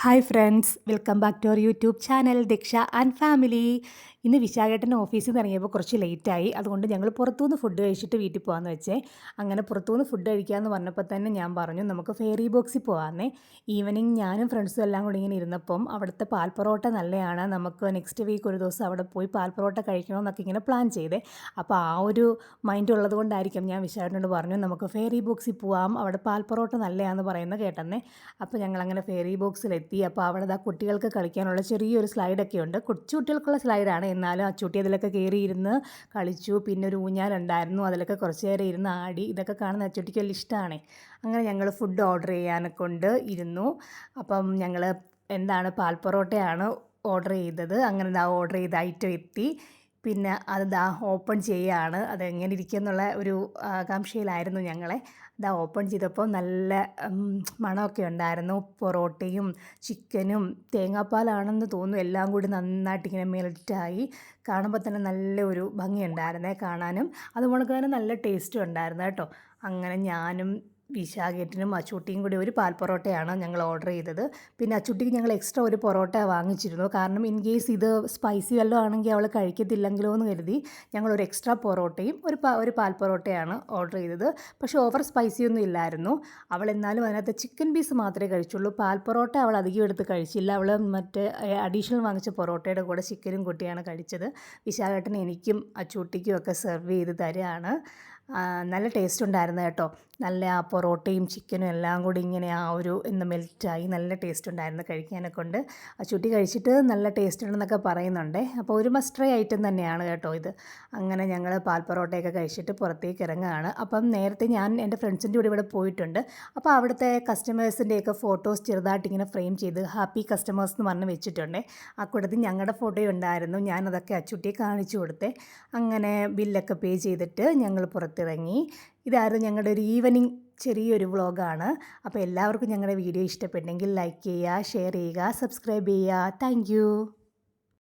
Hi friends, welcome back to our YouTube channel Deeksha and family. ഇന്ന് വിശാഖേട്ടൻ ഓഫീസിൽ നിന്ന് ഇറങ്ങിയപ്പോൾ കുറച്ച് ലേറ്റായി. അതുകൊണ്ട് ഞങ്ങൾ പുറത്തുനിന്ന് ഫുഡ് കഴിച്ചിട്ട് വീട്ടിൽ പോകാമെന്ന് വെച്ചേ. അങ്ങനെ പുറത്തുനിന്ന് ഫുഡ് കഴിക്കാമെന്ന് പറഞ്ഞപ്പോൾ തന്നെ ഞാൻ പറഞ്ഞു നമുക്ക് ഫെയറി ബോക്സിൽ പോകാമെന്നേ. ഈവനിങ് ഞാനും ഫ്രണ്ട്സും എല്ലാം കൂടി ഇങ്ങനെ ഇരുന്നപ്പം അവിടുത്തെ പാൽ പൊറോട്ട നല്ലതാണ്, നമുക്ക് നെക്സ്റ്റ് വീക്ക് ഒരു ദിവസം അവിടെ പോയി പാൽ പൊറോട്ട കഴിക്കണമെന്നൊക്കെ ഇങ്ങനെ പ്ലാൻ ചെയ്തേ. അപ്പോൾ ആ ഒരു മൈൻഡ് ഉള്ളത് കൊണ്ടായിരിക്കും ഞാൻ വിശാഖേട്ടനോട് പറഞ്ഞു നമുക്ക് ഫെയറി ബോക്സിൽ പോവാം, അവിടെ പാൽ പൊറോട്ട നല്ലതാണെന്ന് പറയുന്നത് കേട്ടെന്നേ. അപ്പോൾ ഞങ്ങളങ്ങനെ ഫെയറി ബോക്സിലെത്തി. അപ്പോൾ അവിടെ കുട്ടികൾക്ക് കളിക്കാനുള്ള ചെറിയൊരു സ്ലൈഡൊക്കെ ഉണ്ട്. കൊച്ചു കുട്ടികൾക്കുള്ള സ്ലൈഡാണ്, എന്നാലും ആ ചുട്ടി അതിലൊക്കെ കയറിയിരുന്ന് കളിച്ചു. പിന്നെ ഒരു ഊഞ്ഞാലുണ്ടായിരുന്നു, അതിലൊക്കെ കുറച്ച് നേരം ഇരുന്ന് ആടി. ഇതൊക്കെ കാണുന്ന അച്ചുട്ടിക്ക് വലിയ ഇഷ്ടമാണ്. അങ്ങനെ ഞങ്ങൾ ഫുഡ് ഓർഡർ ചെയ്യാനെ കൊണ്ട് ഇരുന്നു. അപ്പം ഞങ്ങൾ പാൽ പൊറോട്ടയാണ് ഓർഡർ ചെയ്തത്. അങ്ങനെ ഓർഡർ ചെയ്ത ഐറ്റം എത്തി. പിന്നെ അത് ഓപ്പൺ ചെയ്യുകയാണ്. അതെങ്ങനെ ഇരിക്കുമെന്നുള്ള ഒരു ആകാംക്ഷയിലായിരുന്നു ഞങ്ങളെ. ഓപ്പൺ ചെയ്തപ്പോൾ നല്ല മണമൊക്കെ ഉണ്ടായിരുന്നു. പൊറോട്ടയും ചിക്കനും തേങ്ങാപ്പാലാണെന്ന് തോന്നുന്നു, എല്ലാം കൂടി നന്നായിട്ടിങ്ങനെ മെൽറ്റായി. കാണുമ്പോൾ തന്നെ നല്ല ഒരു ഭംഗിയുണ്ടായിരുന്നേ കാണാനും. അതുപോലെ തന്നെ നല്ല ടേസ്റ്റും ഉണ്ടായിരുന്നു കേട്ടോ. അങ്ങനെ ഞാനും വിശാഖേട്ടനും അച്ചൂട്ടിയും കൂടി ഒരു പാൽ പൊറോട്ടയാണ് ഞങ്ങൾ ഓർഡർ ചെയ്തത്. പിന്നെ അച്ചൂട്ടിക്ക് ഞങ്ങൾ എക്സ്ട്രാ ഒരു പൊറോട്ട വാങ്ങിച്ചിരുന്നു, കാരണം ഇൻ കേസ് ഇത് സ്പൈസി വല്ലതും ആണെങ്കിൽ അവൾ കഴിക്കത്തില്ലെങ്കിലോ എന്ന് കരുതി ഞങ്ങളൊരു എക്സ്ട്രാ പൊറോട്ടയും ഒരു പാൽ പൊറോട്ടയാണ് ഓർഡർ ചെയ്തത്. പക്ഷേ ഓവർ സ്പൈസിയൊന്നും ഇല്ലായിരുന്നു. അവൾ എന്നാലും അതിനകത്ത് ചിക്കൻ പീസ് മാത്രമേ കഴിച്ചുള്ളൂ. പാൽ പൊറോട്ട അവൾ അധികം എടുത്ത് കഴിച്ചില്ല. അവൾ മറ്റേ അഡീഷണൽ വാങ്ങിച്ച പൊറോട്ടയുടെ കൂടെ ചിക്കനും കൂട്ടിയാണ് കഴിച്ചത്. വിശാഖേട്ടൻ എനിക്കും അച്ചൂട്ടിക്കും ഒക്കെ സെർവ് ചെയ്ത് തരികയാണ്. നല്ല ടേസ്റ്റ് ഉണ്ടായിരുന്നു കേട്ടോ. നല്ല ആ പൊറോട്ടയും ചിക്കനും എല്ലാം കൂടി ഇങ്ങനെ മെൽറ്റായി നല്ല ടേസ്റ്റ് ഉണ്ടായിരുന്നു കഴിക്കാനൊക്കെ ഉണ്ട്. അച്ചൂട്ടി കഴിച്ചിട്ട് നല്ല ടേസ്റ്റ് ഉണ്ടെന്നൊക്കെ പറയുന്നുണ്ട്. അപ്പോൾ ഒരു മസ്റ്റ് ട്രൈ ഐറ്റം തന്നെയാണ് കേട്ടോ ഇത്. അങ്ങനെ ഞങ്ങൾ പാൽ പൊറോട്ടയൊക്കെ കഴിച്ചിട്ട് പുറത്തേക്ക് ഇറങ്ങുകയാണ്. അപ്പം നേരത്തെ ഞാൻ എൻ്റെ ഫ്രണ്ട്സിൻ്റെ കൂടെ ഇവിടെ പോയിട്ടുണ്ട്. അപ്പോൾ അവിടുത്തെ കസ്റ്റമേഴ്സിൻ്റെയൊക്കെ ഫോട്ടോസ് ചെറുതായിട്ട് ഇങ്ങനെ ഫ്രെയിം ചെയ്ത് ഹാപ്പി കസ്റ്റമേഴ്സ് എന്ന് പറഞ്ഞ് വെച്ചിട്ടുണ്ട്. ആ കൂട്ടത്തിൽ ഞങ്ങളുടെ ഫോട്ടോയും ഉണ്ടായിരുന്നു. ഞാനതൊക്കെ അച്ചൂട്ടിയെ കാണിച്ചു കൊടുത്തേ. അങ്ങനെ ബില്ലൊക്കെ പേ ചെയ്തിട്ട് ഞങ്ങൾ പുറത്തിറങ്ങി. ഇതായിരുന്നു ഞങ്ങളുടെ ഒരു ഈവനിങ് ചെറിയൊരു വ്ളോഗാണ്. അപ്പോൾ എല്ലാവർക്കും ഞങ്ങളുടെ വീഡിയോ ഇഷ്ടപ്പെട്ടെങ്കിൽ ലൈക്ക് ചെയ്യുക, ഷെയർ ചെയ്യുക, സബ്സ്ക്രൈബ് ചെയ്യുക. താങ്ക്